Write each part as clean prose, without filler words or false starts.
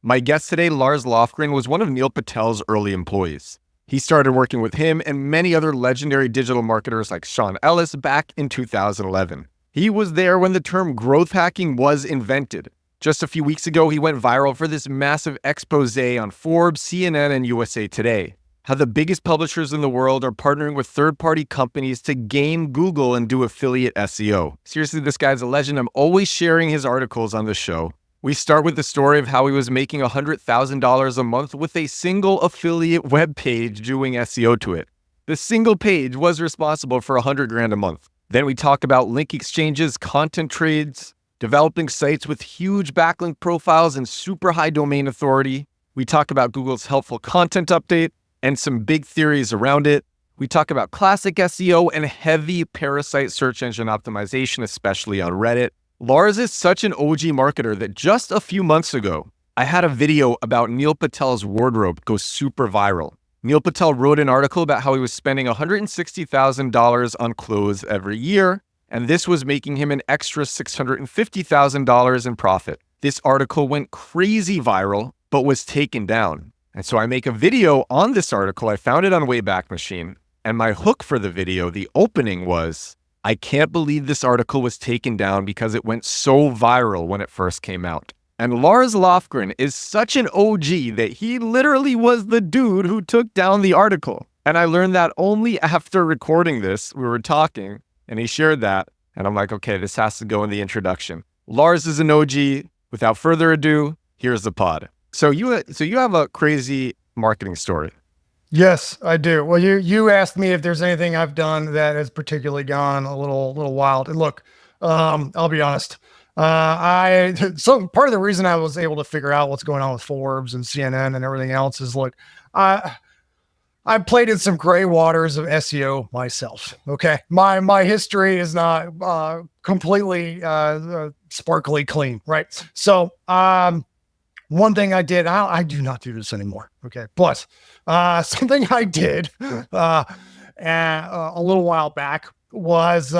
My guest today, Lars Lofgren, was one of Neil Patel's early employees. He started working with him and many other legendary digital marketers like Sean Ellis back in 2011. He was there when the term growth hacking was invented. Just a few weeks ago, he went viral for this massive expose on Forbes, CNN, and USA Today. How the biggest publishers in the world are partnering with third-party companies to game Google and do affiliate SEO. Seriously, this guy's a legend. I'm always sharing his articles on the show. We start with the story of how he was making $100,000 a month with a single affiliate web page doing SEO to it. The single page was responsible for $100,000 a month. Then we talk about link exchanges, content trades, developing sites with huge backlink profiles and super high domain authority. We talk about Google's helpful content update and some big theories around it. We talk about classic SEO and heavy Parasite search engine optimization, especially on Reddit. Lars is such an OG marketer that just a few months ago, I had a video about Neil Patel's wardrobe go super viral. Neil Patel wrote an article about how he was spending $160,000 on clothes every year, and this was making him an extra $650,000 in profit. This article went crazy viral, but was taken down. And so I make a video on this article. I found it on Wayback Machine, and my hook for the video, the opening was, I can't believe this article was taken down because it went so viral when it first came out. And Lars Lofgren is such an OG that he literally was the dude who took down the article. And I learned that only after recording this. We were talking and he shared that. And I'm like, okay, this has to go in the introduction. Lars is an OG. Without further ado, here's the pod. So you have a crazy marketing story. Yes, I do. Well, you asked me if there's anything I've done that has particularly gone a little wild. And look, I'll be honest. So part of the reason I was able to figure out what's going on with Forbes and CNN and everything else is, look, I played in some gray waters of SEO myself. Okay, my history is not completely sparkly clean, right? So one thing I did, I do not do this anymore. Okay. But something I did a little while back was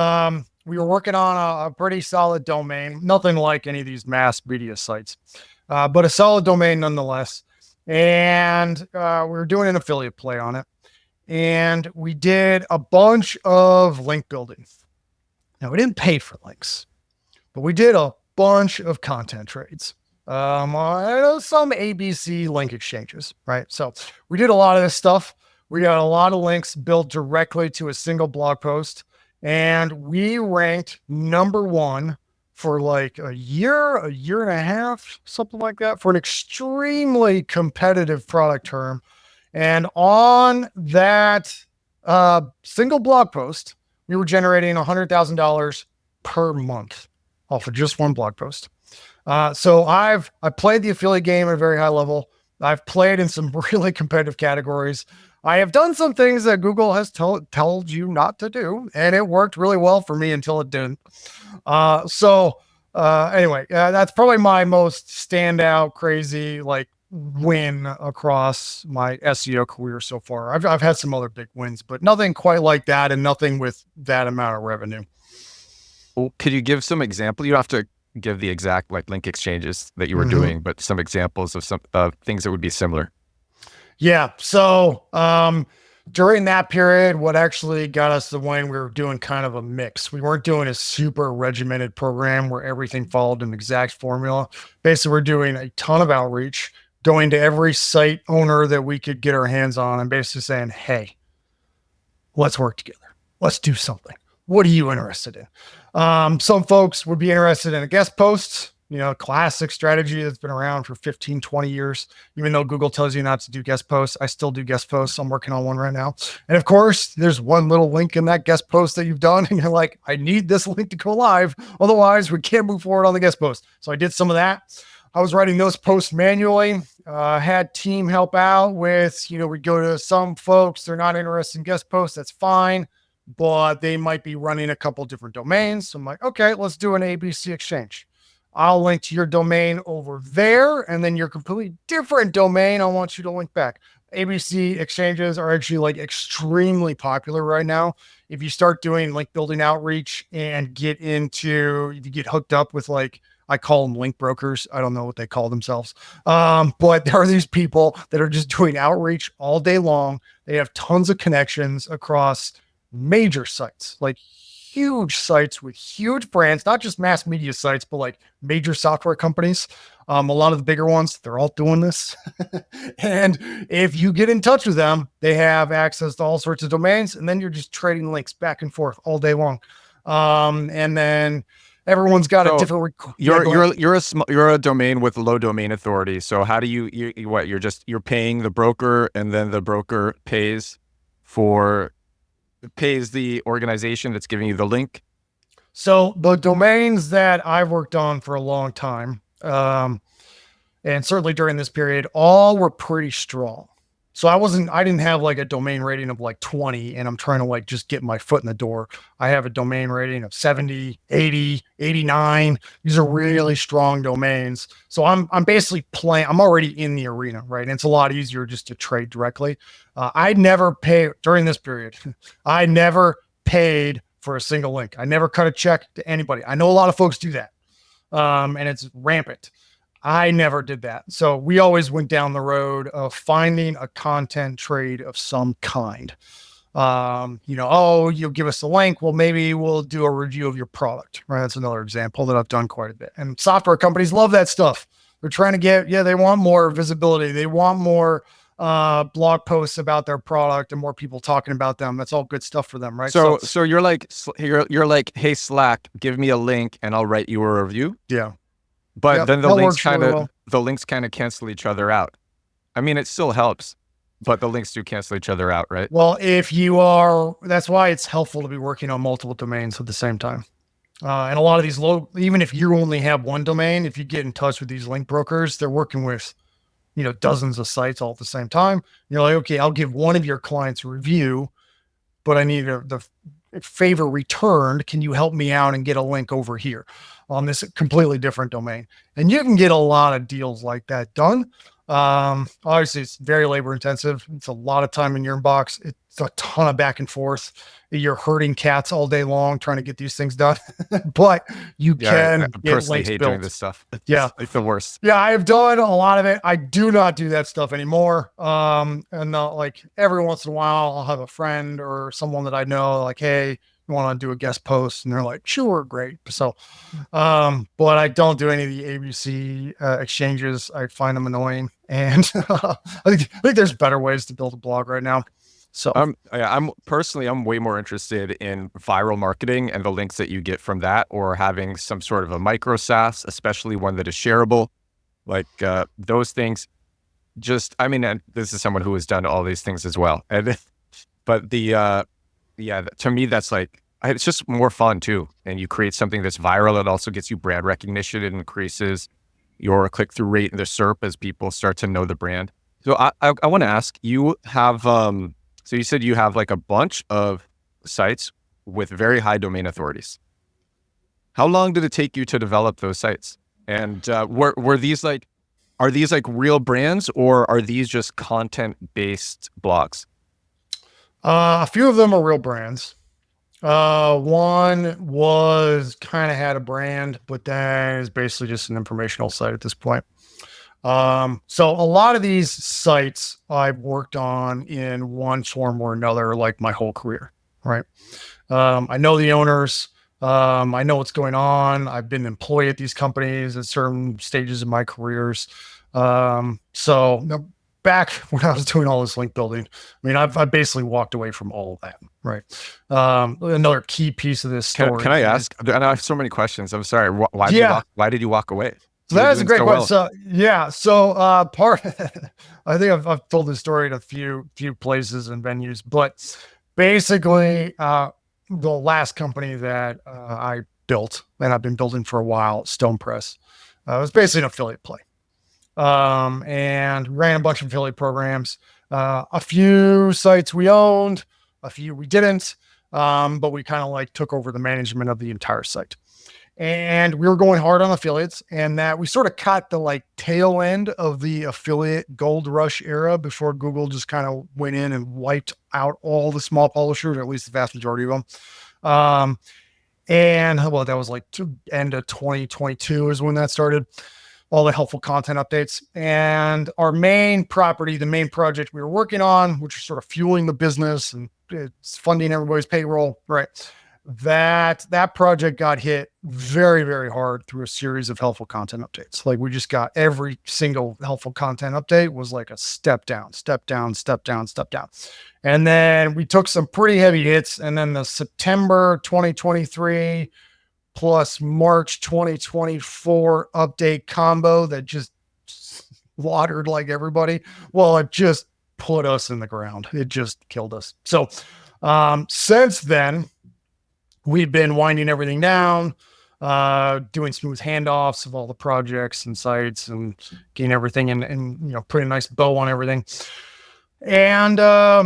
we were working on a pretty solid domain, nothing like any of these mass media sites, but a solid domain nonetheless. And we were doing an affiliate play on it. And we did a bunch of link building. Now, we didn't pay for links, but we did a bunch of content trades. Some ABC link exchanges, right? So we did a lot of this stuff. We got a lot of links built directly to a single blog post, and we ranked number one for like a year and a half, something like that, for an extremely competitive product term. And on that single blog post, we were generating $100,000 per month off of just one blog post. So I played the affiliate game at a very high level. I've played in some really competitive categories. I have done some things that Google has told you not to do, and it worked really well for me until it didn't. Anyway, that's probably my most standout crazy win across my SEO career so far. I've had some other big wins, but nothing quite like that, and nothing with that amount of revenue. Well, could you give some example? You don't have to give the exact link exchanges that you were doing, but some examples of some things that would be similar. Yeah. So during that period, what actually got us the win, we were doing kind of a mix. We weren't doing a super regimented program where everything followed an exact formula. Basically, we're doing a ton of outreach, going to every site owner that we could get our hands on and basically saying, hey, let's work together. Let's do something. What are you interested in? Some folks would be interested in a guest post, classic strategy that's been around for 15, 20 years. Even though Google tells you not to do guest posts, I still do guest posts. I'm working on one right now. And of course, there's one little link in that guest post that you've done. And you're like, I need this link to go live. Otherwise, we can't move forward on the guest post. So I did some of that. I was writing those posts manually, had team help out with, we go to some folks, they're not interested in guest posts. That's fine. But they might be running a couple different domains. So I'm like, okay, let's do an ABC exchange. I'll link to your domain over there, and then your completely different domain, I want you to link back. ABC exchanges are actually extremely popular right now. If you start doing link building outreach and if you get hooked up with I call them link brokers. I don't know what they call themselves. But there are these people that are just doing outreach all day long. They have tons of connections across major sites, like huge sites with huge brands, not just mass media sites, but like major software companies. A lot of the bigger ones, they're all doing this. And if you get in touch with them, they have access to all sorts of domains, and then you're just trading links back and forth all day long. And then everyone's got a different. You're a domain with low domain authority. So how do you're paying the broker, and then the broker pays the organization that's giving you the link? So the domains that I've worked on for a long time, and certainly during this period, all were pretty strong. So I didn't have like a domain rating of like 20 and I'm trying to like just get my foot in the door. I have a domain rating of 70, 80, 89. These are really strong domains. So I'm basically I'm already in the arena, right? And it's a lot easier just to trade directly. I never pay during this period. I never paid for a single link. I never cut a check to anybody. I know a lot of folks do that. And it's rampant. I never did that. So we always went down the road of finding a content trade of some kind. You'll give us a link. Well, maybe we'll do a review of your product, right? That's another example that I've done quite a bit. And software companies love that stuff. They're trying to they want more visibility. They want more blog posts about their product and more people talking about them. That's all good stuff for them, right? So you're like, hey, Slack, give me a link and I'll write you a review. Yeah. But then the links kind of cancel each other out. I mean, it still helps, but the links do cancel each other out, right? Well, that's why it's helpful to be working on multiple domains at the same time. And a lot of these even if you only have one domain, if you get in touch with these link brokers, they're working with, dozens of sites all at the same time. You're like, okay, I'll give one of your clients a review, but I need the favor returned. Can you help me out and get a link over here on this completely different domain? And you can get a lot of deals like that done. Obviously it's very labor intensive. It's a lot of time in your inbox. It's a ton of back and forth. You're herding cats all day long trying to get these things done, but you can I personally hate doing this stuff. It's the worst. Yeah. I've done a lot of it. I do not do that stuff anymore. And like every once in a while I'll have a friend or someone that I know like, hey, you want to do a guest post? And they're like, sure, great. So, but I don't do any of the ABC exchanges. I find them annoying. And I think there's better ways to build a blog right now. So I'm way more interested in viral marketing and the links that you get from that, or having some sort of a micro SaaS, especially one that is shareable, like those things. And this is someone who has done all these things as well. But to me, that's like, it's just more fun too. And you create something that's viral. It also gets you brand recognition. It increases your click-through rate in the SERP as people start to know the brand. So I want to ask, you have, so you said you have like a bunch of sites with very high domain authorities. How long did it take you to develop those sites? And are these like real brands, or are these just content-based blogs? A few of them are real brands. One was kind of had a brand, but then is basically just an informational site at this point. So a lot of these sites I've worked on in one form or another, like my whole career, right? I know the owners, I know what's going on. I've been an employee at these companies at certain stages of my careers. So back when I was doing all this link building, I mean, I've basically walked away from all of that, right? Another key piece of this story. Can I ask? I have so many questions. I'm sorry. Why did you walk away? So that's a great question. So I think I've told this story at a few places and venues, but basically, the last company that I built, and I've been building for a while, Stone Press, was basically an affiliate play, and ran a bunch of affiliate programs. A few sites we owned, a few we didn't, but we kind of like took over the management of the entire site. And we were going hard on affiliates, and that we sort of caught the like tail end of the affiliate gold rush era before Google just kind of went in and wiped out all the small publishers, or at least the vast majority of them. And well, that was like end of 2022 is when that started, all the helpful content updates. And our main property, the main project we were working on, which is sort of fueling the business and it's funding everybody's payroll, right? That project got hit very, very hard through a series of helpful content updates. Like we just got every single helpful content update was like a step down, step down, step down, step down. And then we took some pretty heavy hits. And then the September 2023 plus March 2024 update combo that just slaughtered like everybody. Well, it just put us in the ground. It just killed us. So since then, we've been winding everything down, doing smooth handoffs of all the projects and sites and getting everything and putting a nice bow on everything. And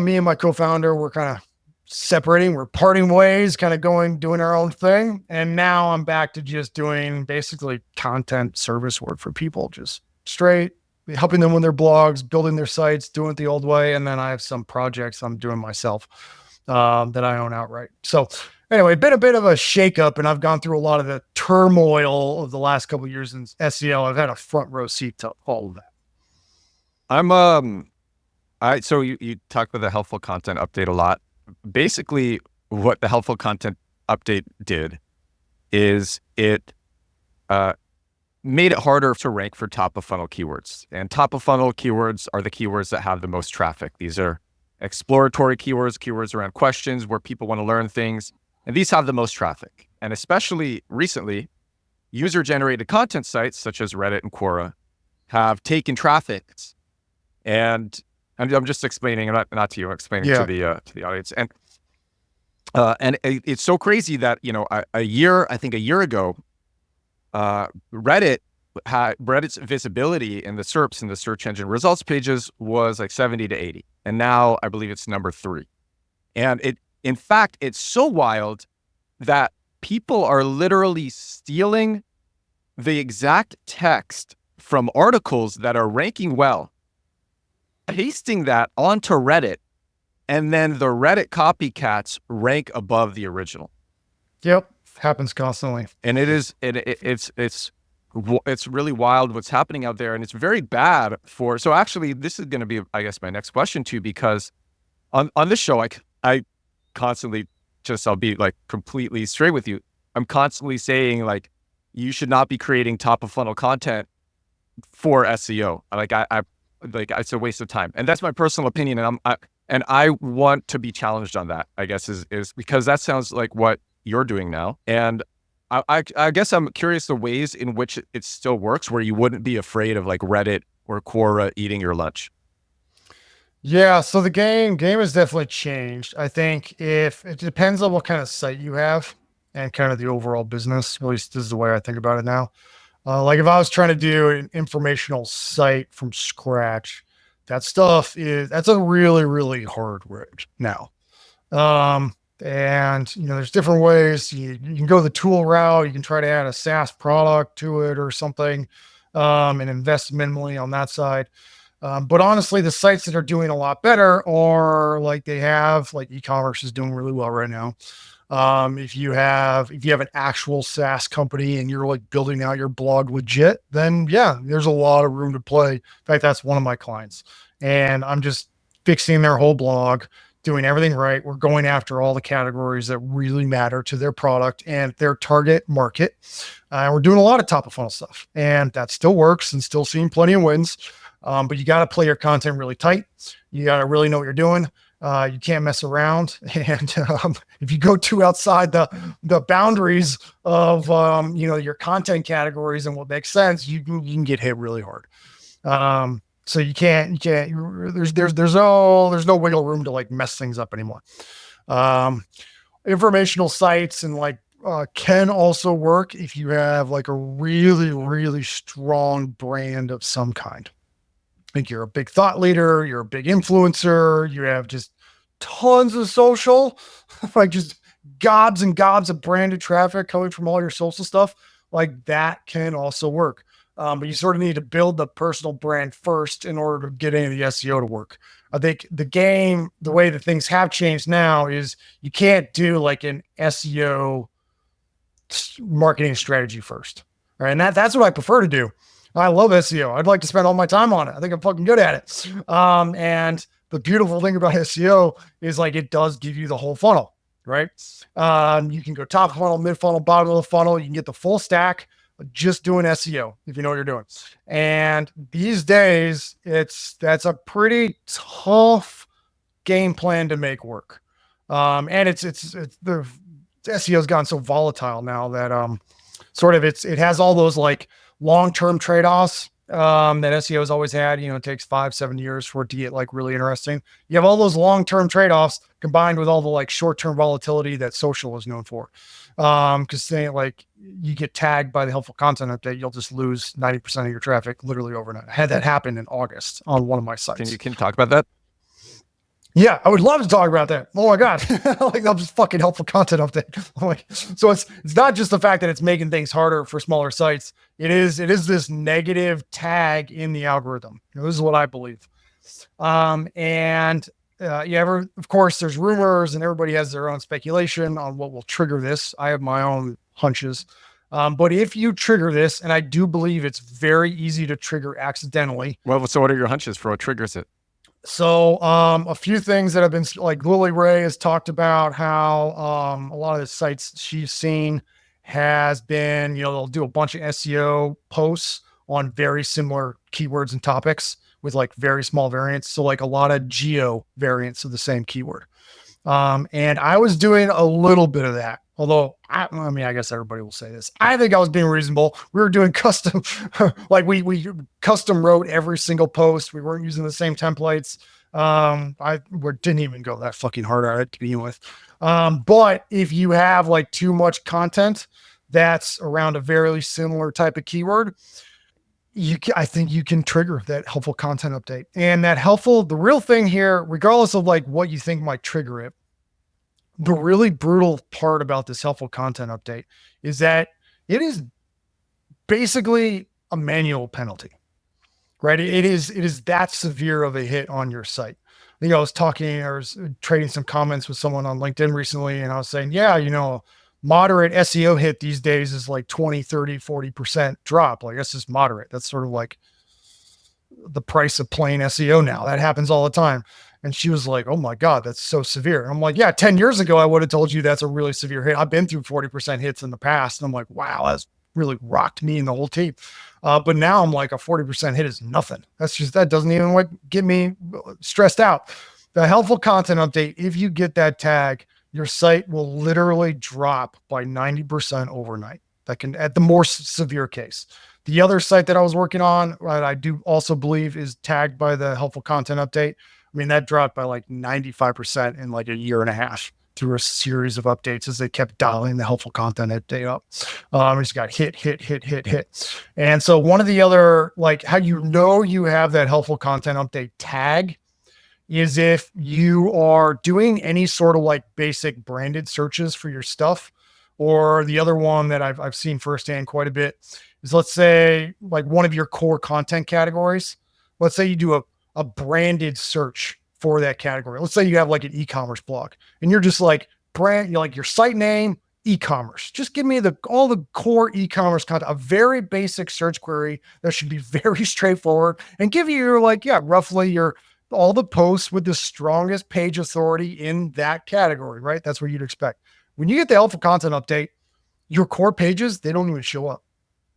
me and my co-founder, we're kind of separating, we're parting ways, kind of doing our own thing. And now I'm back to just doing basically content service work for people, just straight helping them with their blogs, building their sites, doing it the old way. And then I have some projects I'm doing myself that I own outright. So anyway, been a bit of a shakeup, and I've gone through a lot of the turmoil of the last couple of years in SEO. I've had a front row seat to all of that. So you talk about the helpful content update a lot. Basically, what the helpful content update did is it made it harder to rank for top of funnel keywords. And top of funnel keywords are the keywords that have the most traffic. These are exploratory keywords, keywords around questions where people want to learn things. And these have the most traffic. And especially recently, user-generated content sites such as Reddit and Quora have taken traffic. And I'm just explaining, not to you, I'm explaining to the audience. And it's so crazy that, a year ago, Reddit's visibility in the SERPs and the search engine results pages was like 70 to 80. And now I believe it's number 3. And in fact, it's so wild that people are literally stealing the exact text from articles that are ranking well, pasting that onto Reddit, and then the Reddit copycats rank above the original. Yep, happens constantly. And it's really wild what's happening out there, and it's very bad for. So actually, this is going to be, I guess, my next question too, because on this show, I constantly I'll be like completely straight with you. I'm constantly saying like, you should not be creating top of funnel content for SEO. It's a waste of time, and that's my personal opinion. And I want to be challenged on that, I guess, is because that sounds like what you're doing now. And I guess I'm curious the ways in which it still works, where you wouldn't be afraid of like Reddit or Quora eating your lunch. Yeah, so the game has definitely changed. I think if it depends on what kind of site you have and kind of the overall business. At least this is the way I think about it now. Like if I was trying to do an informational site from scratch, that's a really, really hard road now. And there's different ways. You can go the tool route. You can try to add a SaaS product to it or something, and invest minimally on that side. But honestly, the sites that are doing a lot better are like e-commerce is doing really well right now. If you have an actual SaaS company and you're like building out your blog legit, then yeah, there's a lot of room to play. In fact, that's one of my clients, and I'm just fixing their whole blog, doing everything right. We're going after all the categories that really matter to their product and their target market. We're doing a lot of top of funnel stuff, and that still works and still seeing plenty of wins. But you got to play your content really tight. You got to really know what you're doing. You can't mess around. And if you go too outside the boundaries of your content categories and what makes sense, you can get hit really hard. So you can't. There's no wiggle room to like mess things up anymore. Informational sites and can also work if you have like a really, really strong brand of some kind. Like you're a big thought leader, you're a big influencer, you have just tons of social, like just gobs and gobs of branded traffic coming from all your social stuff. Like that can also work. But you sort of need to build the personal brand first in order to get any of the SEO to work. I think the way that things have changed now is you can't do like an SEO marketing strategy first. All right. And that's what I prefer to do. I love SEO. I'd like to spend all my time on it. I think I'm fucking good at it. And the beautiful thing about SEO is like, it does give you the whole funnel, right? You can go top funnel, mid funnel, bottom of the funnel. You can get the full stack just doing SEO if you know what you're doing. And these days, that's a pretty tough game plan to make work. And it's the SEO's gotten so volatile now that sort of it has all those like long-term trade-offs that SEO has always had. You know, it takes 5-7 years for it to get like really interesting. You have all those long-term trade-offs combined with all the like short-term volatility that social is known for. Because saying like you get tagged by the helpful content update, you'll just lose 90% of your traffic literally overnight. I had that happen in August on one of my sites. Can you talk about that? Yeah, I would love to talk about that. Oh my God. Like, that's just fucking helpful content update. Like, so it's not just the fact that it's making things harder for smaller sites. It is this negative tag in the algorithm. You know, this is what I believe. Of course, there's rumors and everybody has their own speculation on what will trigger this. I have my own hunches. But if you trigger this, and I do believe it's very easy to trigger accidentally. Well, so what are your hunches for what triggers it? So a few things that have been like Lily Ray has talked about how a lot of the sites she's seen has been, you know, they'll do a bunch of SEO posts on very similar keywords and topics with like very small variants. So like a lot of geo variants of the same keyword. And I was doing a little bit of that. Although, I guess everybody will say this. I think I was being reasonable. We were doing custom, like we custom wrote every single post. We weren't using the same templates. We didn't even go that fucking hard at it to begin with. But if you have like too much content that's around a very similar type of keyword, I think you can trigger that helpful content update. And the real thing here, regardless of like what you think might trigger it, the really brutal part about this helpful content update is that it is basically a manual penalty, right? It is that severe of a hit on your site. I think I was trading some comments with someone on LinkedIn recently, and I was saying, yeah, you know, moderate SEO hit these days is like 20, 30, 40% drop. Like, that's just moderate. That's sort of like the price of plain SEO now. That happens all the time. And she was like, oh my God, that's so severe. I'm like, yeah, 10 years ago, I would have told you that's a really severe hit. I've been through 40% hits in the past. And I'm like, wow, that's really rocked me and the whole team. But now I'm like, a 40% hit is nothing. That doesn't even like get me stressed out. The helpful content update, if you get that tag, your site will literally drop by 90% overnight. That can, at the more severe case. The other site that I was working on, right, I do also believe is tagged by the helpful content update. I mean, that dropped by like 95% in like a year and a half through a series of updates as they kept dialing the helpful content update up. It just got hit. And so one of the other, like how you know you have that helpful content update tag is if you are doing any sort of like basic branded searches for your stuff. Or the other one that I've seen firsthand quite a bit is, let's say, like one of your core content categories. Let's say you do a branded search for that category. Let's say you have like an e-commerce blog and you're just like you're like your site name, e-commerce. Just give me all the core e-commerce content, a very basic search query that should be very straightforward and give you your like, yeah, roughly all the posts with the strongest page authority in that category, right? That's what you'd expect. When you get the helpful content update, your core pages, they don't even show up.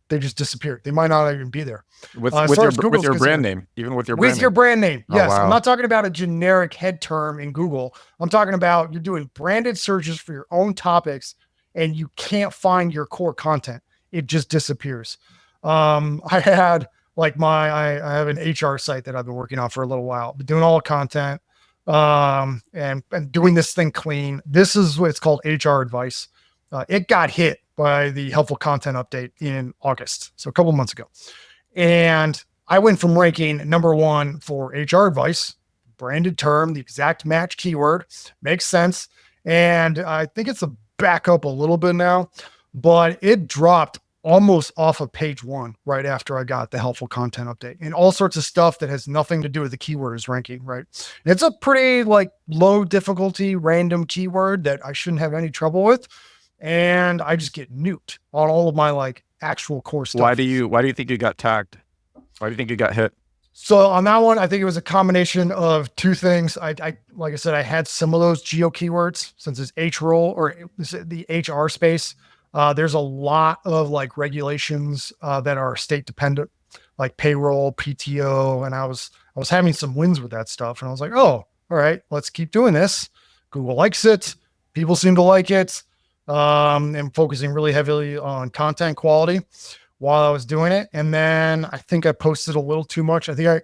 They just disappear. They might not even be there. With your brand name, even with your brand name. With your brand name, yes. Oh, wow. I'm not talking about a generic head term in Google. I'm talking about you're doing branded searches for your own topics and you can't find your core content. It just disappears. I had like I have an HR site that I've been working on for a little while, been doing all the content, and doing this thing clean. This is what it's called, HR advice. It got hit by the helpful content update in August. So a couple months ago. And I went from ranking #1 for HR advice, branded term, the exact match keyword, makes sense. And I think it's a backup a little bit now, but it dropped almost off of page 1 right after I got the helpful content update, and all sorts of stuff that has nothing to do with the keyword is ranking, right? And it's a pretty like low difficulty random keyword that I shouldn't have any trouble with. and I just get nuked on all of my like actual core stuff. Why do you think you got tagged? Why do you think you got hit? So on that one, I think it was a combination of two things. I like I said, I had some of those geo keywords since it's H role or the HR space. There's a lot of like regulations that are state dependent, like payroll, PTO, and I was having some wins with that stuff, and I was like, oh, all right, let's keep doing this. Google likes it. People seem to like it. And focusing really heavily on content quality while I was doing it. And then I think I posted a little too much. I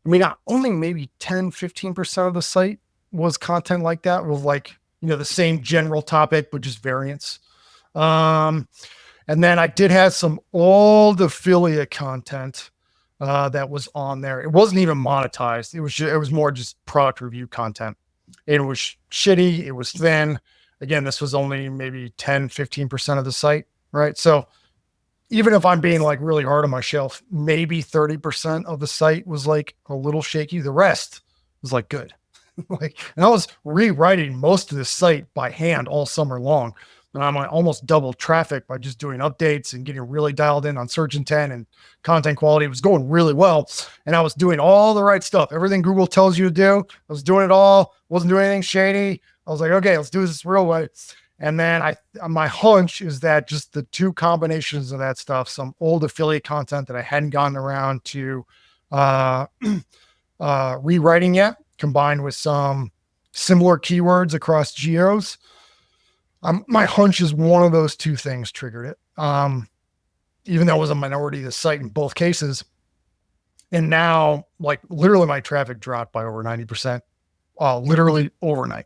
mean, only maybe 10, 15% of the site was content like that, with like, the same general topic, but just variants. And then I did have some old affiliate content that was on there. It wasn't even monetized. It was more just product review content. It was shitty. It was thin. Again, this was only maybe 10, 15% of the site, right? So even if I'm being like really hard on my shelf, maybe 30% of the site was like a little shaky. The rest was like good. And I was rewriting most of the site by hand all summer long. And I'm like almost double traffic by just doing updates and getting really dialed in on search intent and content quality. It was going really well. And I was doing all the right stuff. Everything Google tells you to do, I was doing it all. Wasn't doing anything shady. I was like, okay, let's do this real way. And then my hunch is that just the two combinations of that stuff, some old affiliate content that I hadn't gotten around to rewriting yet, combined with some similar keywords across geos. My hunch is one of those two things triggered it. Even though it was a minority of the site in both cases. And now, like literally my traffic dropped by over 90%, literally overnight.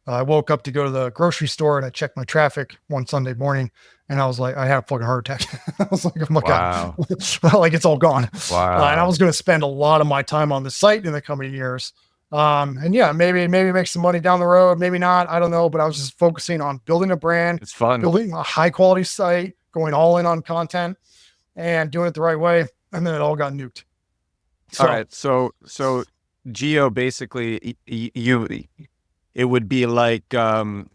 I woke up to go to the grocery store and I checked my traffic one Sunday morning and I was like, I had a fucking heart attack. I was like, oh my God, like it's all gone. Wow. And I was going to spend a lot of my time on the site in the coming years. And yeah, maybe make some money down the road. Maybe not. I don't know. But I was just focusing on building a brand. It's fun. Building a high quality site, going all in on content and doing it the right way. And then it all got nuked. All right. So geo basically it would be like PTO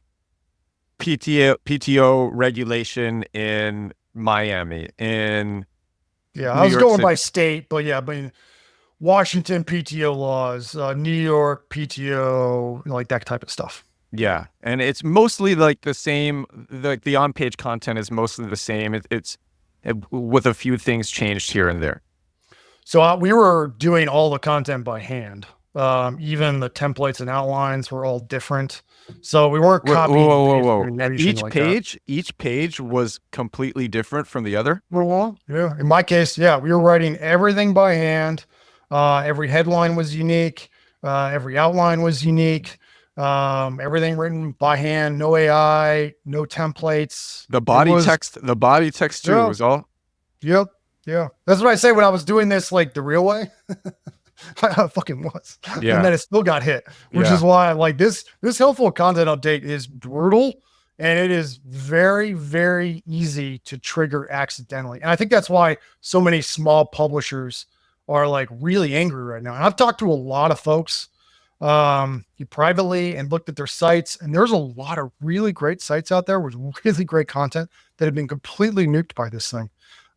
regulation in Miami, in I was going by state, but yeah, Washington PTO laws, New York PTO, like that type of stuff. Yeah, and it's mostly like the same. The on-page content is mostly the same. It's with a few things changed here and there. So we were doing all the content by hand. Even the templates and outlines were all different. So we weren't copying. Whoa. Each page was completely different from the other. Well, yeah. In my case, yeah, we were writing everything by hand. Every headline was unique. Every outline was unique. Everything written by hand, no AI, no templates. The body text too was all. Yep. Yeah. That's what I say when I was doing this, like the real way. I fucking was. Yeah. And then it still got hit, which is why like this helpful content update is brutal and it is very, very easy to trigger accidentally. And I think that's why so many small publishers are like really angry right now. And I've talked to a lot of folks privately and looked at their sites, and there's a lot of really great sites out there with really great content that have been completely nuked by this thing.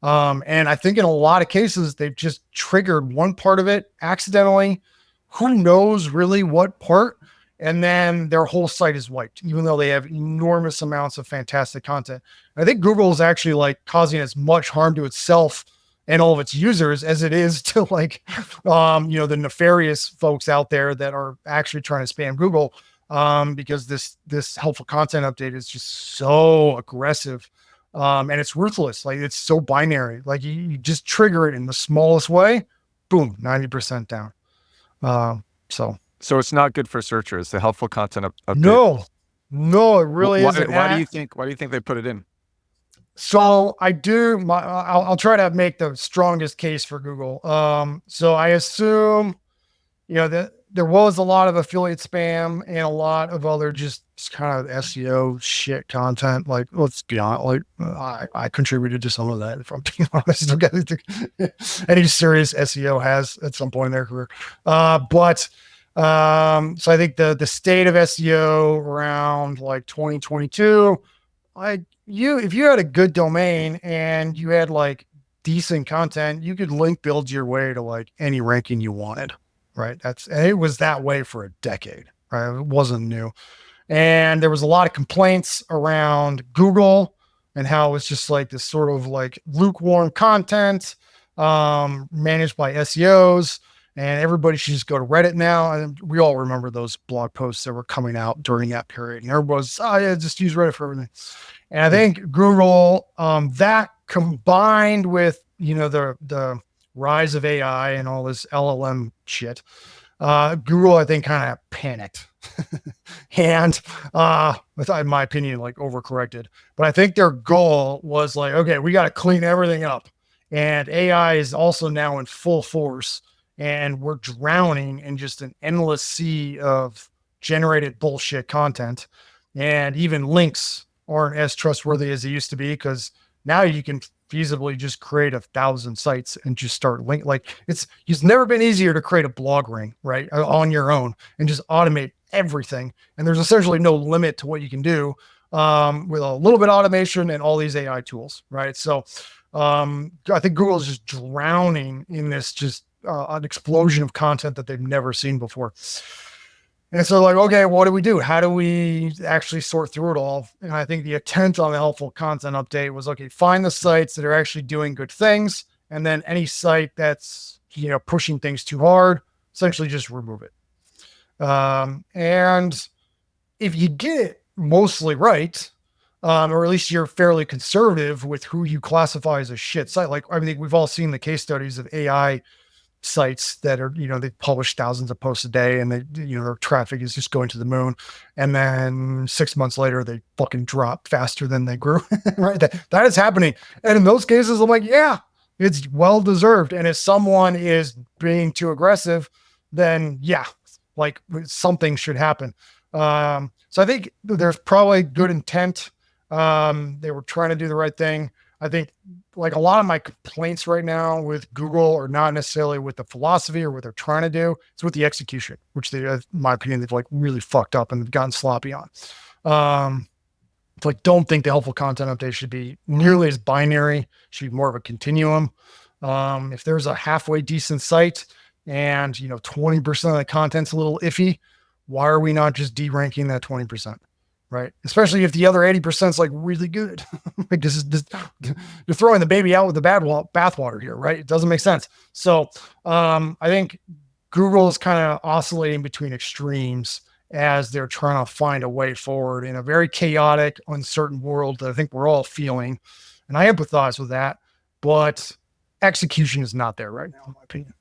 And I think in a lot of cases, they've just triggered one part of it accidentally. Who knows really what part? And then their whole site is wiped, even though they have enormous amounts of fantastic content. I think Google is actually like causing as much harm to itself and all of its users as it is to like, the nefarious folks out there that are actually trying to spam Google. Because this helpful content update is just so aggressive. And it's ruthless. Like it's so binary. Like you just trigger it in the smallest way, boom, 90% down. So it's not good for searchers. The helpful content update. No, it really isn't. Why do you think they put it in? So I'll try to make the strongest case for Google. So I assume, that there was a lot of affiliate spam and a lot of other just kind of SEO shit content. Like, let's be honest, like I contributed to some of that, if I'm being honest. Any serious SEO has at some point in their career. So I think the state of SEO around like 2022 like if you had a good domain and you had like decent content, you could link build your way to like any ranking you wanted, right? And it was that way for a decade, right? It wasn't new. And there was a lot of complaints around Google and how it was just like this sort of like lukewarm content managed by SEOs, and everybody should just go to Reddit now. And we all remember those blog posts that were coming out during that period. And everybody's, oh yeah, just use Reddit for everything. And I think Google, that combined with, the rise of AI and all this LLM shit, Google, I think, kind of panicked and, in my opinion, like overcorrected. But I think their goal was like, okay, we got to clean everything up. And AI is also now in full force, and we're drowning in just an endless sea of generated bullshit content. And even links aren't as trustworthy as they used to be, because now you can feasibly just create 1,000 sites and just start link. Like it's never been easier to create a blog ring, right, on your own and just automate everything. And there's essentially no limit to what you can do with a little bit of automation and all these AI tools, right? So I think Google is just drowning in this just an explosion of content that they've never seen before. And so like, okay, what do we do? How do we actually sort through it all? And I think the intent on the helpful content update was, okay, find the sites that are actually doing good things. And then any site that's, pushing things too hard, essentially just remove it. And if you get it mostly right, or at least you're fairly conservative with who you classify as a shit site. Like, I mean, we've all seen the case studies of AI sites that are, they publish thousands of posts a day, and they, their traffic is just going to the moon. And then 6 months later, they fucking drop faster than they grew, right? That is happening. And in those cases, I'm like, yeah, it's well-deserved. And if someone is being too aggressive, then yeah, like something should happen. So I think there's probably good intent. They were trying to do the right thing. I think like a lot of my complaints right now with Google are not necessarily with the philosophy or what they're trying to do. It's with the execution, which they, in my opinion, they've like really fucked up and they've gotten sloppy on. It's like, don't think the helpful content update should be nearly as binary, should be more of a continuum. If there's a halfway decent site and, 20% of the content's a little iffy, why are we not just deranking that 20%? Right. Especially if the other 80% is like really good. Like this is just, you're throwing the baby out with the bathwater here, right? It doesn't make sense. So I think Google is kind of oscillating between extremes as they're trying to find a way forward in a very chaotic, uncertain world that I think we're all feeling. And I empathize with that, but execution is not there right now, in my opinion.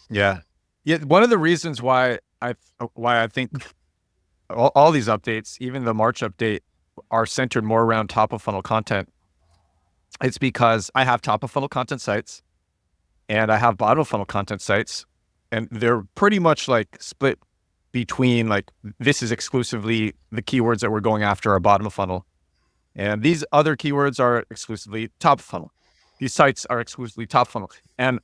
Yeah. Yeah. One of the reasons why I think all these updates, even the March update, are centered more around top of funnel content. It's because I have top of funnel content sites and I have bottom of funnel content sites, and they're pretty much like split between like, this is exclusively the keywords that we're going after are bottom of funnel, and these other keywords are exclusively top of funnel. These sites are exclusively top funnel, and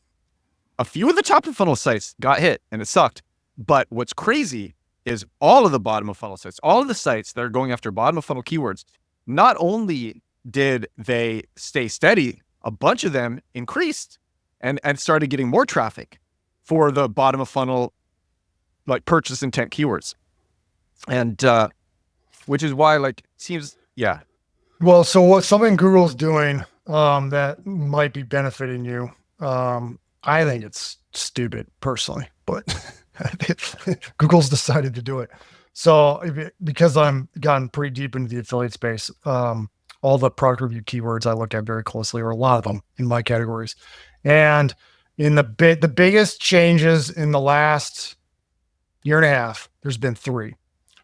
a few of the top of funnel sites got hit and it sucked. But what's crazy is all of the bottom of funnel sites, all of the sites that are going after bottom of funnel keywords, not only did they stay steady, a bunch of them increased and started getting more traffic for the bottom of funnel, like purchase intent keywords. And which is why like seems, yeah. Well, so what something Google's doing that might be benefiting you, I think it's stupid personally, but Google's decided to do it. So because I'm gotten pretty deep into the affiliate space, all the product review keywords I look at very closely, or a lot of them in my categories. And in the biggest changes in the last year and a half, there's been 3.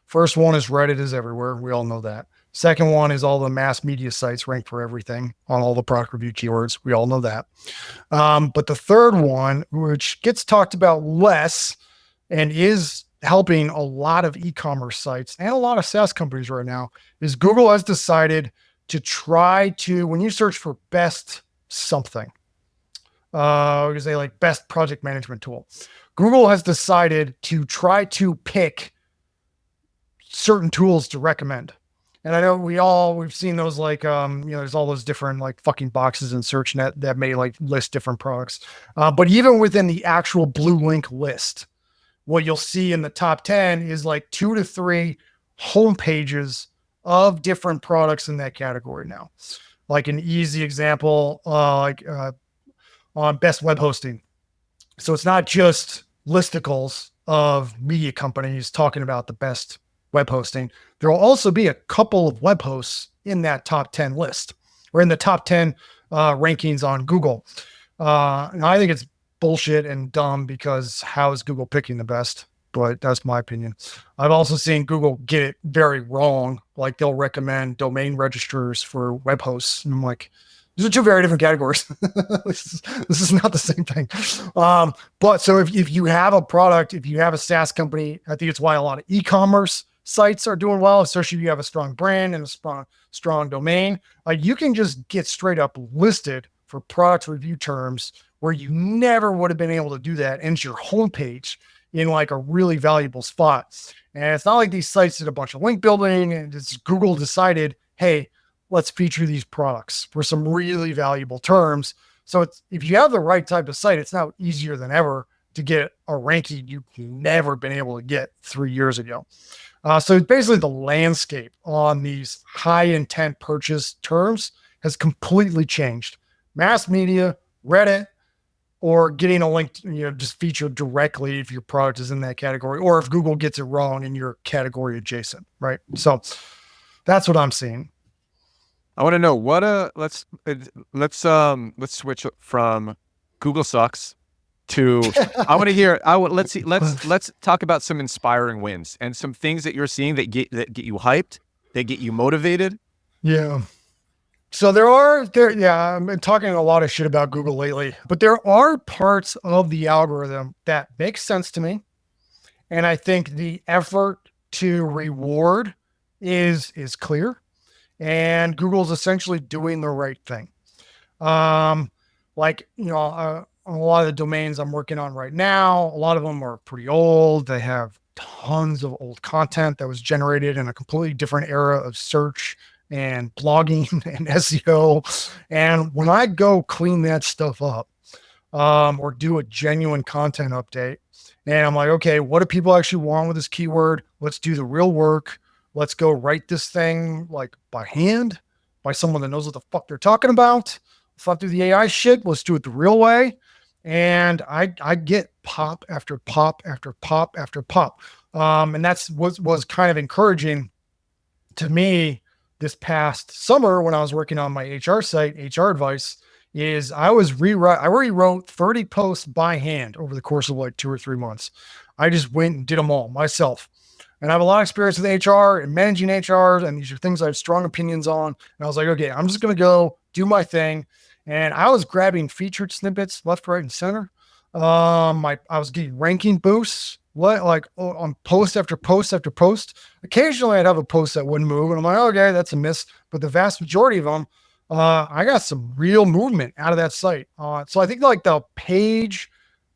First one is Reddit is everywhere. We all know that. Second one is all the mass media sites rank for everything on all the product review keywords. We all know that. But the third one, which gets talked about less and is helping a lot of e-commerce sites and a lot of SaaS companies right now, is Google has decided to try to, when you search for best something, because they like best project management tool, Google has decided to try to pick certain tools to recommend. And I know we've seen those like, there's all those different like fucking boxes in SearchNet that may like list different products. But even within the actual blue link list, what you'll see in the top 10 is like 2 to 3 home pages of different products in that category now. Like an easy example, on best web hosting. So it's not just listicles of media companies talking about the best web hosting. There will also be a couple of web hosts in that top 10 list or in the top 10 rankings on Google. And I think it's bullshit and dumb because how is Google picking the best? But that's my opinion. I've also seen Google get it very wrong. Like they'll recommend domain registrars for web hosts. And I'm like, these are two very different categories. This is not the same thing. But so if you have a product, if you have a SaaS company, I think it's why a lot of e-commerce sites are doing well, especially if you have a strong brand and a strong domain. You can just get straight up listed for product review terms where you never would have been able to do that. And it's your homepage in like a really valuable spot. And it's not like these sites did a bunch of link building and just Google decided, hey, let's feature these products for some really valuable terms. So if you have the right type of site, it's now easier than ever to get a ranking you've never been able to get 3 years ago. So basically the landscape on these high intent purchase terms has completely changed. Mass media, Reddit, or getting a link, just featured directly if your product is in that category, or if Google gets it wrong and you're category adjacent, right? So that's what I'm seeing. I want to know what let's switch from Google sucks to I want to hear let's talk about some inspiring wins and some things that you're seeing that get you hyped, that get you motivated. Yeah. So I've been talking a lot of shit about Google lately, but there are parts of the algorithm that make sense to me. And I think the effort to reward is clear. And Google's essentially doing the right thing. A lot of the domains I'm working on right now, a lot of them are pretty old. They have tons of old content that was generated in a completely different era of search and blogging and SEO. And when I go clean that stuff up, or do a genuine content update, and I'm like, okay, what do people actually want with this keyword? Let's do the real work. Let's go write this thing like by hand, by someone that knows what the fuck they're talking about. Let's not do the AI shit. Let's do it the real way. And I get pop after pop after pop after pop. And that's what was kind of encouraging to me this past summer when I was working on my HR site, HR advice, is I rewrote 30 posts by hand over the course of like 2 or 3 months. I just went and did them all myself. And I have a lot of experience with HR and managing HR, and these are things I have strong opinions on. And I was like, okay, I'm just going to go do my thing. And I was grabbing featured snippets left, right, and center. I was getting ranking boosts, on post after post after post. Occasionally I'd have a post that wouldn't move, and I'm like, okay, that's a miss. But the vast majority of them, I got some real movement out of that site. So I think like the page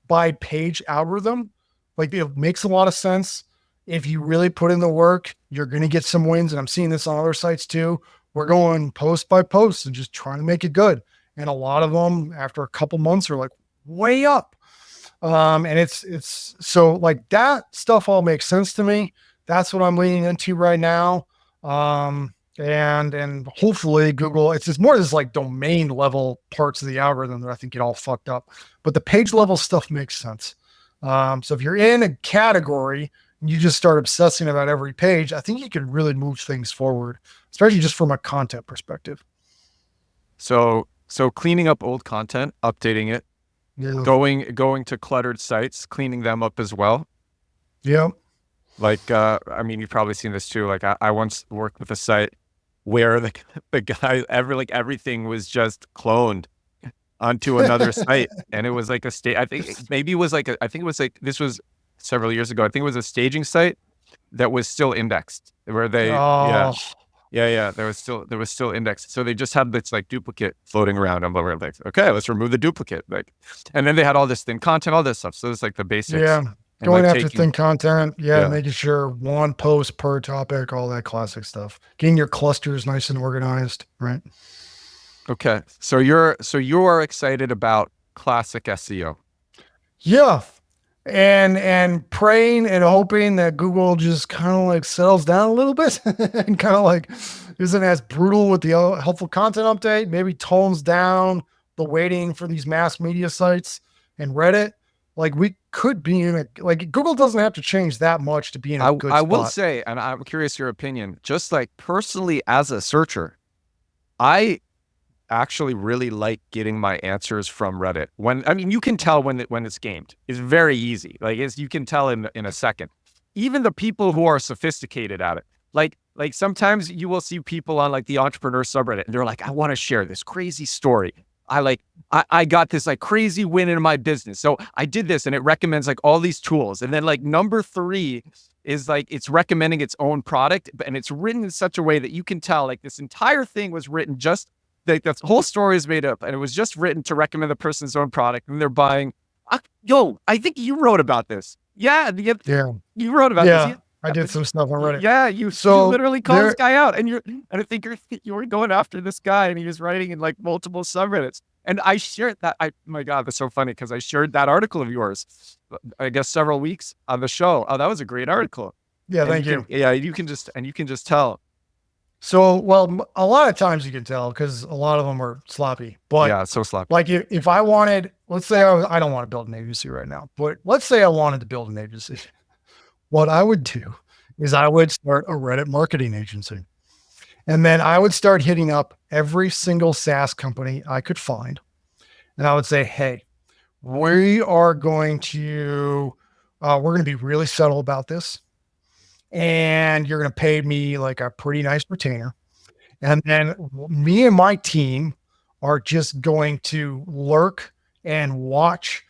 by page algorithm, like it makes a lot of sense. If you really put in the work, you're going to get some wins. And I'm seeing this on other sites too. We're going post by post and just trying to make it good. And a lot of them after a couple months are like way up. And it's so like that stuff all makes sense to me. That's what I'm leaning into right now. And hopefully Google, it's just more this like domain level parts of the algorithm that I think get all fucked up, but the page level stuff makes sense. So if you're in a category, you just start obsessing about every page, I think you can really move things forward, especially just from a content perspective. So cleaning up old content, updating it, going to cluttered sites, cleaning them up as well. Yeah. Like, you've probably seen this too. Like I once worked with a site where the guy, everything was just cloned onto another site. And it was like this was several years ago. I think it was a staging site that was still indexed where they, there was still indexed. So they just had this like duplicate floating around. I'm like, okay, let's remove the duplicate. And then they had all this thin content, all this stuff. So it's like the basics. Yeah. and Going like after taking, thin content, yeah, yeah. making sure one post per topic, all that classic stuff. Getting your clusters nice and organized, right? Okay. So you are excited about classic SEO. Yeah. And praying and hoping that Google just kind of like settles down a little bit and kind of like isn't as brutal with the helpful content update, maybe tones down the waiting for these mass media sites and Reddit. Like we could be in a, like Google doesn't have to change that much to be in a good I will spot. say, and I'm curious your opinion, just like personally as a searcher, I actually really like getting my answers from Reddit. I mean, you can tell when it's gamed. It's very easy. Like you can tell in a second. Even the people who are sophisticated at it, like sometimes you will see people on like the entrepreneur subreddit, and they're like, I want to share this crazy story. I got this like crazy win in my business. So I did this, and it recommends like all these tools. And then like number 3 is like it's recommending its own product, and it's written in such a way that you can tell like this entire thing was written just like the whole story is made up, and it was just written to recommend the person's own product, and they're buying. Yo, I think you wrote about this. Yeah, Yeah. you wrote about this. Yeah. I did some stuff on Reddit. Yeah, you So literally call this there, guy out, and I think you were going after this guy, and he was writing in like multiple subreddits. And I shared that. My God, that's so funny because I shared that article of yours, I guess several weeks on the show. Oh, that was a great article. yeah, And thank you. yeah, you can just tell. So, well, a lot of times you can tell because a lot of them are sloppy. But Yeah, so sloppy. like if I wanted, let's say I don't want to build an agency right now, but let's say I wanted to build an agency. What I would do is I would start a Reddit marketing agency. And then I would start hitting up every single SaaS company I could find. And I would say, hey, we are going to, we're going to be really subtle about this. And you're going to pay me like a pretty nice retainer. And then me and my team are just going to lurk and watch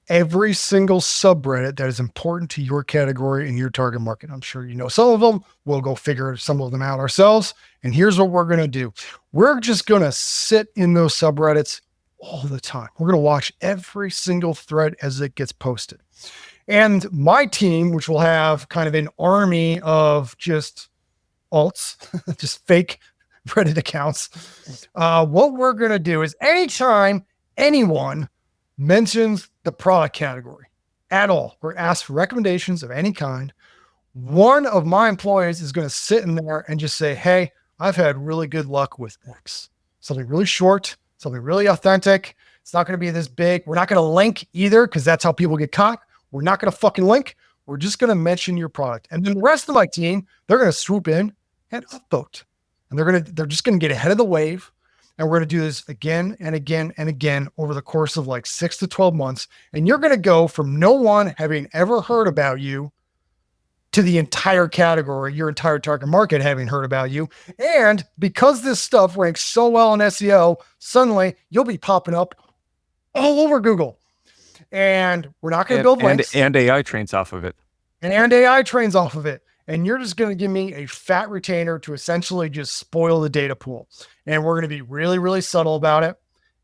every single subreddit that is important to your category and your target market. I'm sure you know some of them. We'll go figure some of them out ourselves. And here's what we're going to do. We're just going to sit in those subreddits all the time. We're going to watch every single thread as it gets posted. And my team, which will have kind of an army of just alts, just fake Reddit accounts. What we're going to do is anytime anyone mentions the product category at all or asks for recommendations of any kind, one of my employees is going to sit in there and just say, hey, I've had really good luck with X. Something really short, something really authentic. It's not going to be this big. We're not going to link either because that's how people get caught. We're not going to fucking link. We're just going to mention your product. And then the rest of my team, they're going to swoop in and upvote. And they're just going to get ahead of the wave. And we're going to do this again and again and again over the course of like 6 to 12 months. And you're going to go from no one having ever heard about you to the entire category, your entire target market having heard about you. And because this stuff ranks so well in SEO, suddenly you'll be popping up all over Google. And we're not going to build links. And AI trains off of it. And AI trains off of it. And you're just going to give me a fat retainer to essentially just spoil the data pool. And we're going to be really, really subtle about it.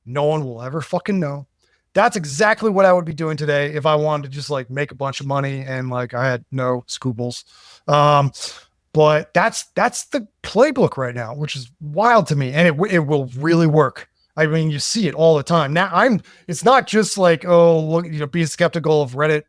No one will ever fucking know. That's exactly what I would be doing today if I wanted to just like make a bunch of money and like I had no scruples. But that's the playbook right now, which is wild to me. And it will really work. I mean, you see it all the time. Now it's not just like, oh, look, be skeptical of Reddit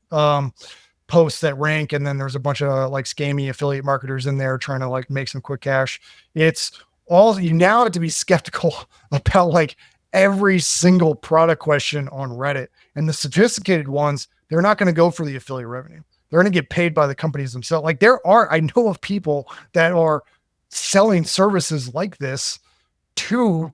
posts that rank. And then there's a bunch of like scammy affiliate marketers in there trying to like make some quick cash. It's all, you now have to be skeptical about like every single product question on Reddit. And the sophisticated ones, they're not going to go for the affiliate revenue. They're going to get paid by the companies themselves. Like I know of people that are selling services like this to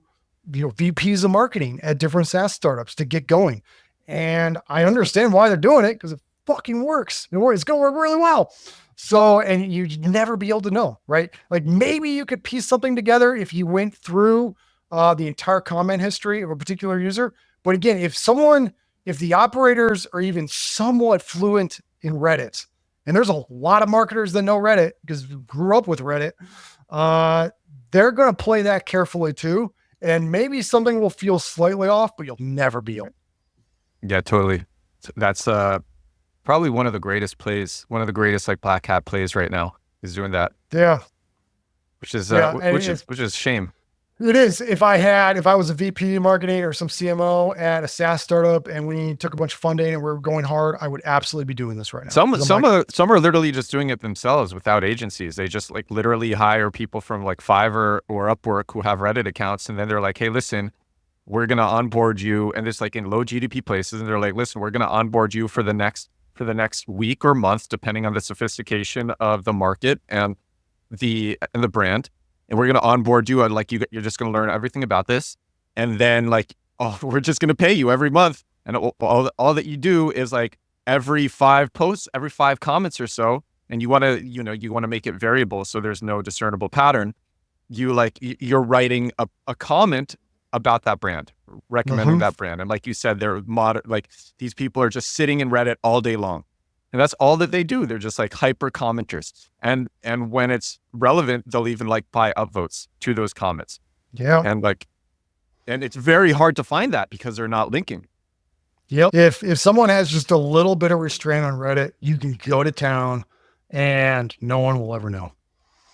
VPs of marketing at different SaaS startups to get going. And I understand why they're doing it because it fucking works. It's going to work really well. So, and you'd never be able to know, right? Like maybe you could piece something together if you went through the entire comment history of a particular user. But again, if the operators are even somewhat fluent in Reddit, and there's a lot of marketers that know Reddit because we grew up with Reddit, they're going to play that carefully too. And maybe something will feel slightly off, but you'll never be able. Yeah, totally. That's Probably one of the greatest plays, one of the greatest like black hat plays right now is doing that, Yeah. which is Yeah. And which is shame. it is. If I was a VP marketing or some CMO at a SaaS startup and we took a bunch of funding and we're going hard, I would absolutely be doing this right now. Some are literally just doing it themselves without agencies. They just like literally hire people from like Fiverr or Upwork who have Reddit accounts, and then they're like, hey, listen, we're gonna onboard you, and it's like in low GDP places, and they're like, listen, we're gonna onboard you for the next week or month, depending on the sophistication of the market and the brand. And we're going to onboard you, and like you're just going to learn everything about this. And then like, oh, we're just going to pay you every month. And all that you do is like every 5 posts, every 5 comments or so. And you want to make it variable, so there's no discernible pattern. You're writing a comment about that brand, recommending that brand. And like you said, they're like these people are just sitting in Reddit all day long. And that's all that they do. They're just like hyper commenters. And when it's relevant, they'll even like buy upvotes to those comments. Yeah. And it's very hard to find that because they're not linking. Yep. If someone has just a little bit of restraint on Reddit, you can go to town and no one will ever know.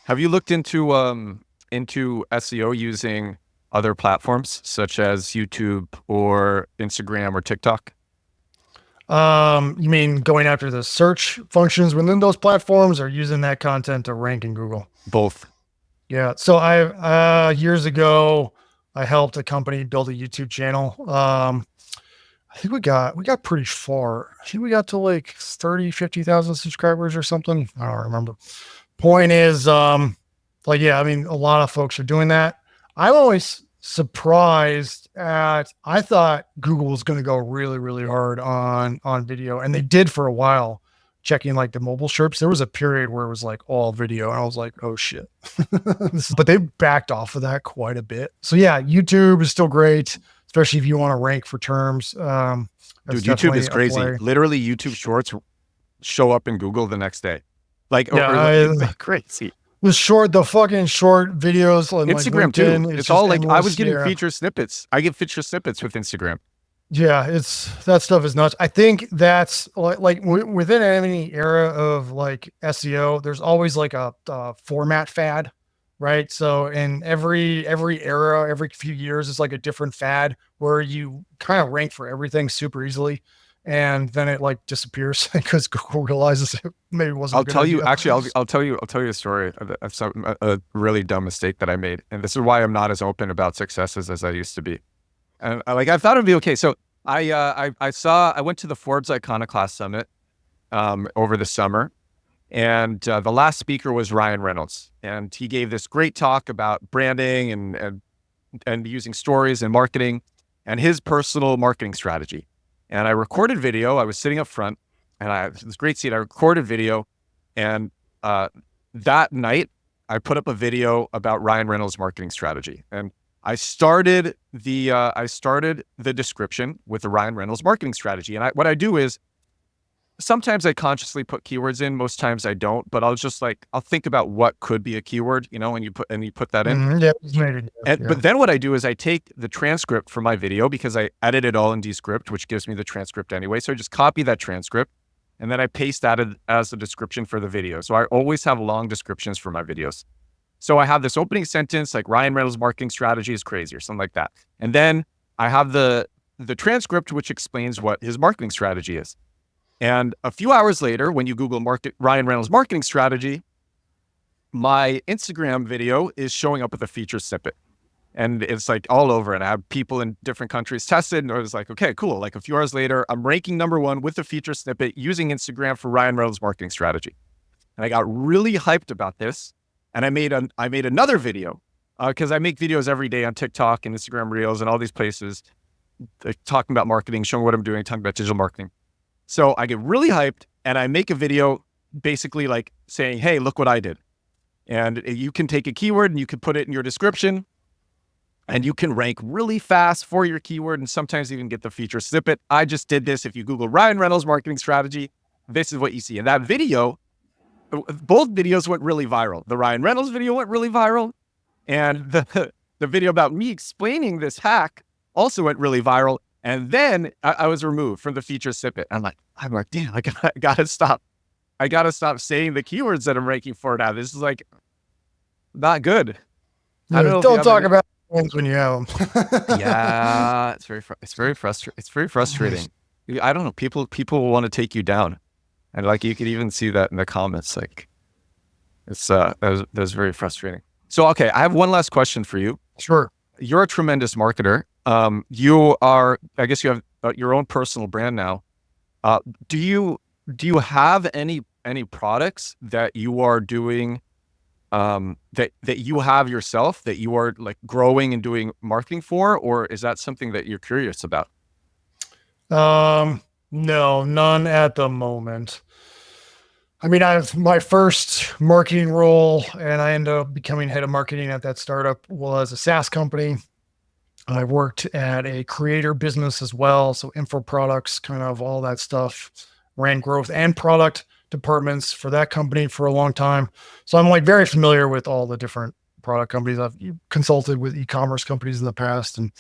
Have you looked into SEO using other platforms such as YouTube or Instagram or TikTok? You mean going after the search functions within those platforms or using that content to rank in Google? Both. Yeah. So I, years ago, I helped a company build a YouTube channel. I think we got pretty far. I think we got to like 50,000 subscribers or something. I don't remember. Point is, yeah, I mean, a lot of folks are doing that. I'm always surprised I thought Google was going to go really, really hard on video, and they did for a while, checking like the mobile SERPs. There was a period where it was like all video, and I was like, oh shit. But they backed off of that quite a bit. So yeah, YouTube is still great, especially if you want to rank for terms. Dude, YouTube is crazy. Literally, YouTube Shorts show up in Google the next day. Like, crazy. The fucking short videos on Instagram like LinkedIn, too. It's all like I was getting feature snippets. I get feature snippets with Instagram. Yeah, that stuff is nuts. I think that's like within any era of like SEO, there's always like a format fad, right? So in every era, every few years, it's like a different fad where you kind of rank for everything super easily. And then it like disappears because Google realizes it maybe wasn't. I'll tell you a story of a really dumb mistake that I made, and this is why I'm not as open about successes as I used to be. And I thought it'd be okay. So I went to the Forbes Iconoclast Summit over the summer, and the last speaker was Ryan Reynolds, and he gave this great talk about branding and using stories and marketing, and his personal marketing strategy. And I recorded video. I was sitting up front, and it was a great seat. I recorded video, and that night I put up a video about Ryan Reynolds' marketing strategy. And I started the description with the Ryan Reynolds marketing strategy. And what I do is sometimes I consciously put keywords in. Most times I don't. But I'll think about what could be a keyword, and you put that in. Mm-hmm. But then what I do is I take the transcript from my video, because I edit it all in Descript, which gives me the transcript anyway. So I just copy that transcript, and then I paste that as a description for the video. So I always have long descriptions for my videos. So I have this opening sentence like Ryan Reynolds' marketing strategy is crazy or something like that. And then I have the transcript, which explains what his marketing strategy is. And a few hours later, when you Google Ryan Reynolds marketing strategy, my Instagram video is showing up with a feature snippet. And it's like all over, and I have people in different countries tested, and it was like, okay, cool. Like a few hours later, I'm ranking #1 with the feature snippet using Instagram for Ryan Reynolds marketing strategy. And I got really hyped about this. And I made another video because I make videos every day on TikTok and Instagram Reels and all these places, talking about marketing, showing what I'm doing, talking about digital marketing. So I get really hyped, and I make a video basically like saying, hey, look what I did. And you can take a keyword and you can put it in your description, and you can rank really fast for your keyword and sometimes even get the feature snippet. I just did this. If you Google Ryan Reynolds marketing strategy, this is what you see. And that video, both videos went really viral. The Ryan Reynolds video went really viral, and the video about me explaining this hack also went really viral. And then I was removed from the feature snippet. I'm like, damn, I gotta stop. I gotta stop saying the keywords that I'm ranking for now. This is like not good. I don't know if you Don't have talk any. about things when you have them. Yeah, it's very frustrating. It's very frustrating. I don't know. People want to take you down, and like you could even see that in the comments. Like it's that was very frustrating. So okay, I have one last question for you. Sure. You're a tremendous marketer. You are. I guess you have your own personal brand now. Do you have any products that you are doing that you have yourself that you are like growing and doing marketing for, or is that something that you're curious about? No, none at the moment. I mean, I have my first marketing role, and I ended up becoming head of marketing at that startup was a SaaS company. I worked at a creator business as well, so info products, kind of all that stuff. Ran growth and product departments for that company for a long time. So I'm like very familiar with all the different product companies. I've consulted with e-commerce companies in the past, and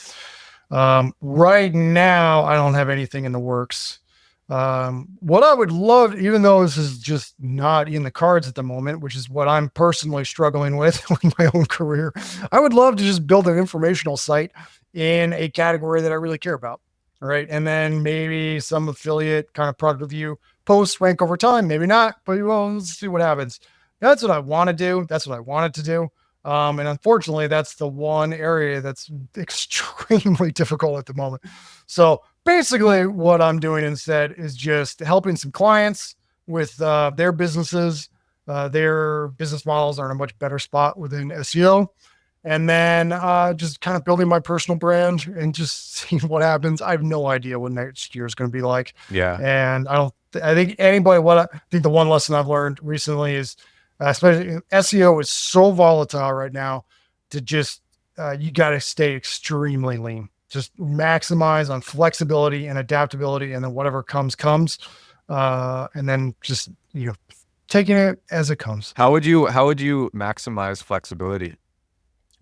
right now I don't have anything in the works. What I would love, even though this is just not in the cards at the moment, which is what I'm personally struggling with with my own career, I would love to just build an informational site in a category that I really care about. All right. And then maybe some affiliate kind of product review posts rank over time. Maybe not, but well, let's see what happens. That's what I want to do. That's what I wanted to do. And unfortunately, that's the one area that's extremely difficult at the moment. So basically, what I'm doing instead is just helping some clients with their businesses. Their business models are in a much better spot within SEO. And then just kind of building my personal brand and just seeing what happens. I have no idea what next year is going to be like. Yeah. And I think anybody, I think the one lesson I've learned recently is, especially SEO is so volatile right now to just, you got to stay extremely lean. Just maximize on flexibility and adaptability, and then whatever comes. And then just, taking it as it comes. How would you maximize flexibility?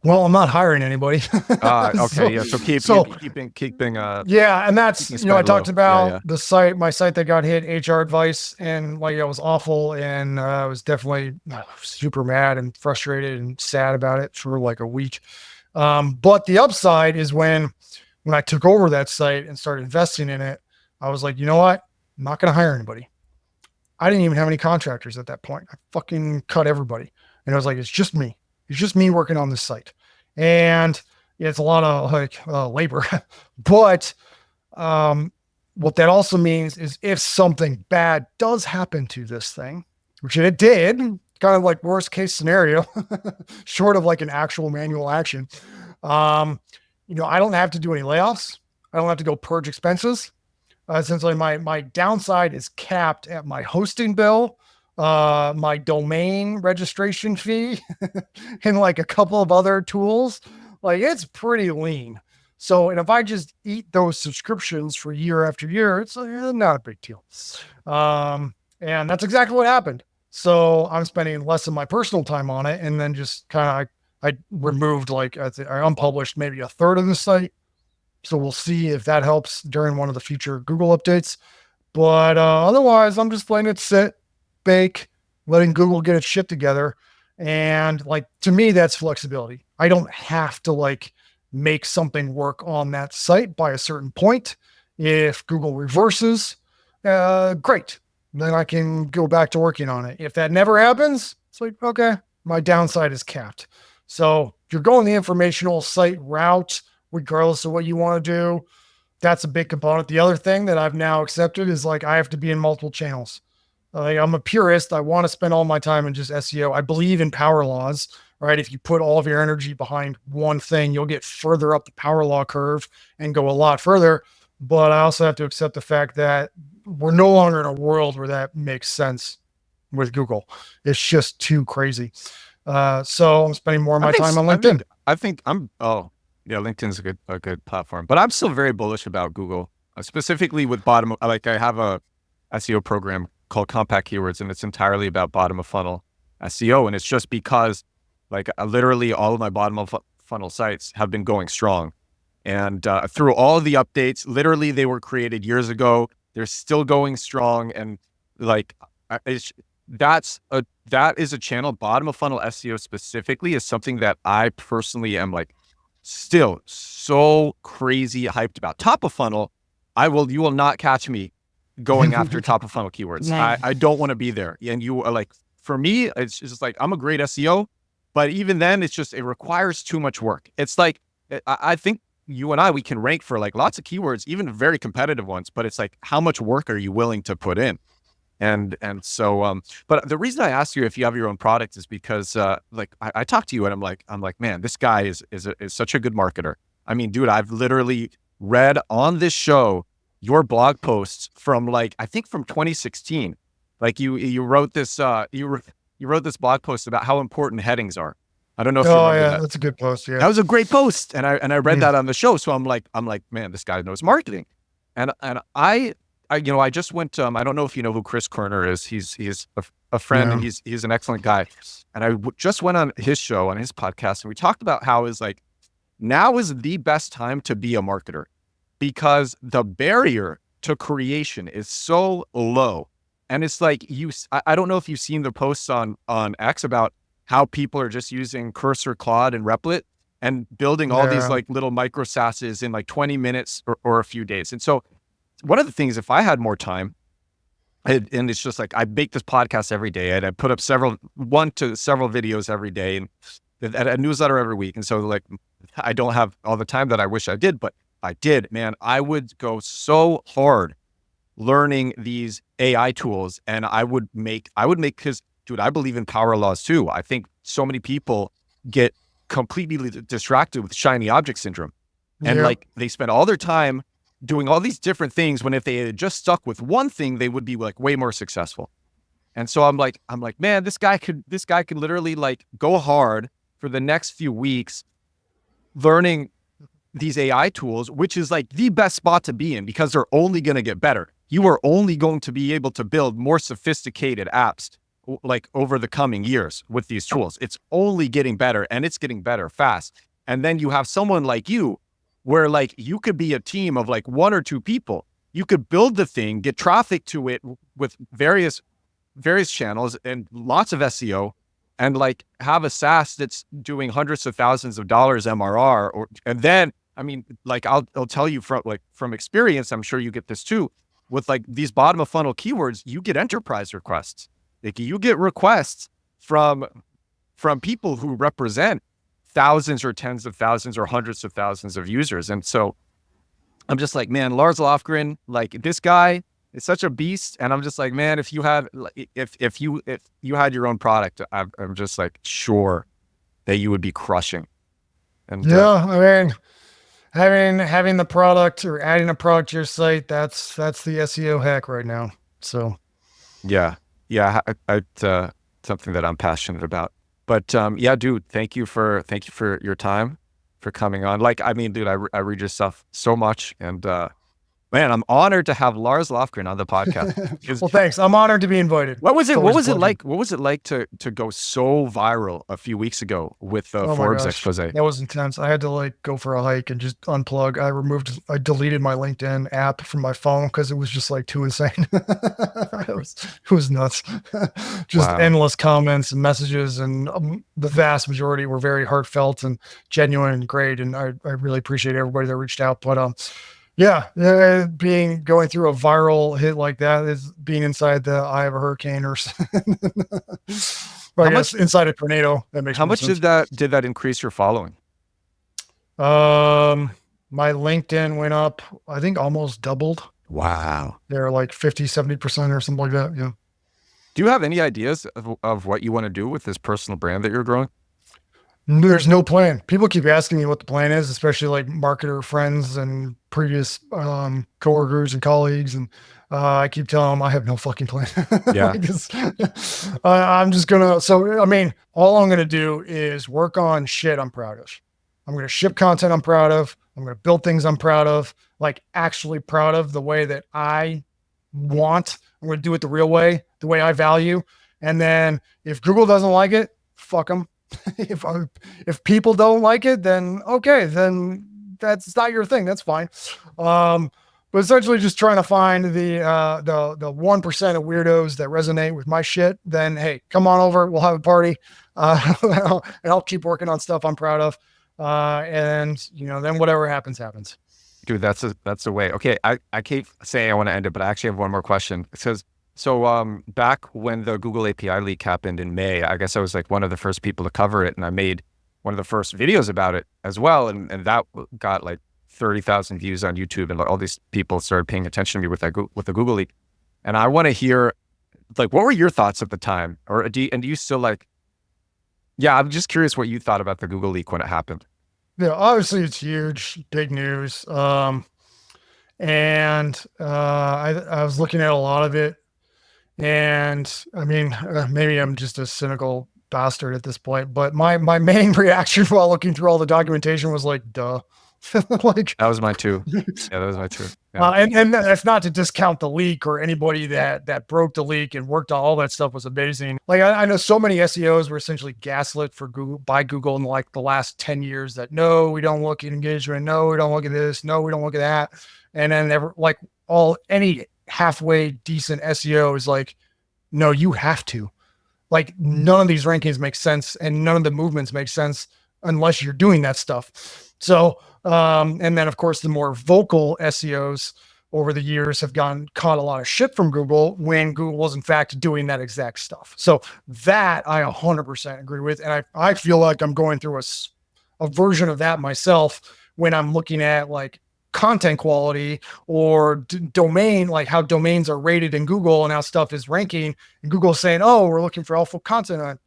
Well, I'm not hiring anybody. Okay. Yeah. So keeping yeah. And that's, keeping I spread low. talked about Yeah. my site that got hit, HR advice, and like, it was awful. And I was definitely super mad and frustrated and sad about it for like a week. But the upside is when I took over that site and started investing in it, I was like, you know what? I'm not going to hire anybody. I didn't even have any contractors at that point. I fucking cut everybody. And I was like, it's just me. It's just me working on this site. And it's a lot of like labor. But what that also means is if something bad does happen to this thing, which it did, kind of like worst case scenario, short of like an actual manual action, I don't have to do any layoffs. I don't have to go purge expenses. Essentially, my downside is capped at my hosting bill, my domain registration fee, and like a couple of other tools. Like, it's pretty lean. So, and if I just eat those subscriptions for year after year, it's not a big deal. And that's exactly what happened. So I'm spending less of my personal time on it, and then just kind of I removed I unpublished maybe a third of the site. So we'll see if that helps during one of the future Google updates. But otherwise, I'm just letting it sit, bake, letting Google get its shit together. And like, to me, that's flexibility. I don't have to make something work on that site by a certain point. If Google reverses, great. Then I can go back to working on it. If that never happens, it's like, okay, my downside is capped. So if you're going the informational site route, regardless of what you want to do, that's a big component. The other thing that I've now accepted is I have to be in multiple channels. I'm a purist. I want to spend all my time in just SEO. I believe in power laws, right? If you put all of your energy behind one thing, you'll get further up the power law curve and go a lot further. But I also have to accept the fact that we're no longer in a world where that makes sense with Google. It's just too crazy. So I'm spending more of my time on LinkedIn. Yeah, LinkedIn's a good platform, but I'm still very bullish about Google, specifically with I have a SEO program called Compact Keywords, and it's entirely about bottom of funnel SEO. And it's just because literally all of my bottom of funnel sites have been going strong. And through all of the updates, literally they were created years ago. They're still going strong. And like, that is a channel. Bottom of funnel SEO specifically is something that I personally am like still so crazy hyped about. Top of funnel, you will not catch me going after top of funnel keywords. Nice. I don't want to be there. And you are like, for me, it's just like, I'm a great SEO, but even then it requires too much work. It's like, I think you and we can rank for like lots of keywords, even very competitive ones, but it's like, how much work are you willing to put in? And so, but the reason I asked you if you have your own product is because, like I talked to you and I'm like, man, this guy is such a good marketer. I mean, dude, I've literally read on this show your blog posts from like, I think from 2016. Like you wrote this, you wrote this blog post about how important headings are. I don't know if you remember that. That's a good post. Yeah, that was a great post, and I read that on the show. So I'm like, man, this guy knows marketing, and I just went. I don't know if you know who Chris Kerner is. He's a friend, and he's an excellent guy. And I just went on his show, on his podcast, and we talked about how is like now is the best time to be a marketer because the barrier to creation is so low, and it's like I don't know if you've seen the posts on X about how people are just using Cursor, Claude, and Replit and building all these like little micro SaaSes in like 20 minutes or a few days. And so one of the things, if I had more time, and it's just like, I make this podcast every day and I put up one to several videos every day and a newsletter every week. And so like, I don't have all the time that I wish I did, but I did, man, I would go so hard learning these AI tools and I would make, because dude, I believe in power laws too. I think so many people get completely distracted with shiny object syndrome. And like they spend all their time doing all these different things when if they had just stuck with one thing, they would be like way more successful. And so I'm like, man, this guy could literally like go hard for the next few weeks learning these AI tools, which is like the best spot to be in because they're only going to get better. You are only going to be able to build more sophisticated apps like over the coming years with these tools. It's only getting better and it's getting better fast. And then you have someone like you where like you could be a team of like one or two people. You could build the thing, get traffic to it with various channels and lots of SEO and like have a SaaS that's doing hundreds of thousands of dollars MRR and then, I mean, like I'll tell you from experience, I'm sure you get this too, with like these bottom of funnel keywords, you get enterprise requests. Like you get requests from people who represent thousands or tens of thousands or hundreds of thousands of users. And so I'm just like, man, Lars Lofgren, like this guy is such a beast. And I'm just like, man, if you had your own product, I'm just like sure that you would be crushing. And I mean, having the product or adding a product to your site, that's the SEO hack right now. So yeah, something that I'm passionate about. But yeah, dude, thank you for your time, for coming on. Like, I mean, dude, I read your stuff so much, and man, I'm honored to have Lars Lofgren on the podcast. Well, thanks. I'm honored to be invited. What was it like? What was it like to go so viral a few weeks ago with the Forbes expose? That was intense. I had to like go for a hike and just unplug. I deleted my LinkedIn app from my phone because it was just like too insane. It was nuts. Just endless comments and messages, and the vast majority were very heartfelt and genuine and great. And I really appreciate everybody that reached out. But yeah, going through a viral hit like that is being inside the eye of a hurricane or inside a tornado. That makes how much sense. did that increase your following? My LinkedIn went up, I think almost doubled. Wow. They're like 50-70% or something like that. Yeah. Do you have any ideas of what you want to do with this personal brand that you're growing? There's no plan. People keep asking me what the plan is, especially like marketer friends and previous coworkers and colleagues. And I keep telling them I have no fucking plan. Yeah. I'm just I mean, all I'm going to do is work on shit I'm proud of. I'm going to ship content I'm proud of. I'm going to build things I'm proud of, like actually proud of the way that I want. I'm going to do it the real way, the way I value. And then if Google doesn't like it, fuck them. If people don't like it, then okay, then that's not your thing. That's fine. But essentially just trying to find the 1% of weirdos that resonate with my shit. Then, hey, come on over. We'll have a party. And I'll keep working on stuff I'm proud of. And then whatever happens, happens. Dude, that's the way. Okay, I keep saying I want to end it, but I actually have one more question. It says, so back when the Google API leak happened in May, I guess I was like one of the first people to cover it, and I made one of the first videos about it as well, and that got like 30,000 views on YouTube, and like all these people started paying attention to me with the Google leak. And I want to hear, like, what were your thoughts at the time, or do you still like? Yeah, I'm just curious what you thought about the Google leak when it happened. Yeah, obviously it's huge, big news. And I was looking at a lot of it, and I mean, maybe I'm just a cynical bastard at this point, but my main reaction while looking through all the documentation was like, duh. Like, That was mine too. Yeah, that was mine too. Yeah. And that's not to discount the leak or anybody that broke the leak and worked on all that stuff was amazing. Like I know so many SEOs were essentially gaslit by Google in like the last 10 years that no, we don't look at engagement. No, we don't look at this. No, we don't look at that. And then any halfway decent SEO is like, no, you have to. Like none of these rankings make sense and none of the movements make sense unless you're doing that stuff. So, and then of course the more vocal SEOs over the years have caught a lot of shit from Google when Google was in fact doing that exact stuff. So that I 100% agree with. And I feel like I'm going through a version of that myself when I'm looking at like content quality or domain, like how domains are rated in Google and how stuff is ranking, and Google saying, oh, we're looking for helpful content.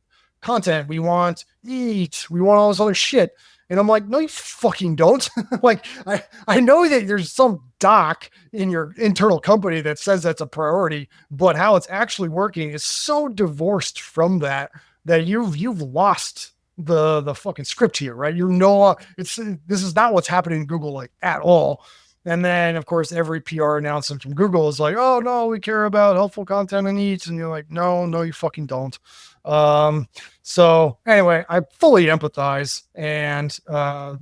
We want we want all this other shit. And I'm like, no, you fucking don't. Like, I know that there's some doc in your internal company that says that's a priority, but how it's actually working is so divorced from that you've lost the fucking script here, right? This is not what's happening in Google like at all. And then of course every PR announcement from Google is like, oh no, we care about helpful content and needs. And you're like, no, you fucking don't. So anyway, I fully empathize. And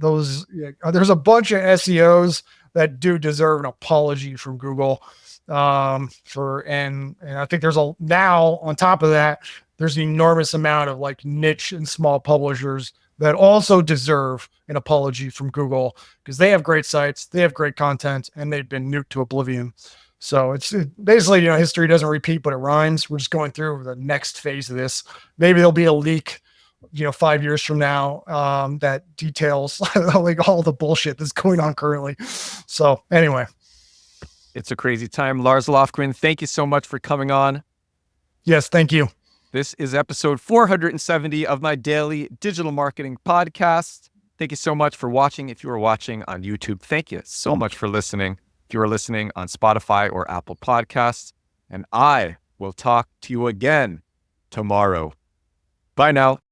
there's a bunch of SEOs that do deserve an apology from Google. And I think now on top of that, there's an enormous amount of like niche and small publishers that also deserve an apology from Google because they have great sites, they have great content, and they've been nuked to oblivion. So it's basically, history doesn't repeat, but it rhymes. We're just going through the next phase of this. Maybe there'll be a leak, 5 years from now, that details like all the bullshit that's going on currently. So anyway. It's a crazy time. Lars Lofgren, thank you so much for coming on. Yes, thank you. This is episode 470 of my daily digital marketing podcast. Thank you so much for watching. If you are watching on YouTube, thank you so much for listening. If you are listening on Spotify or Apple Podcasts, and I will talk to you again tomorrow. Bye now.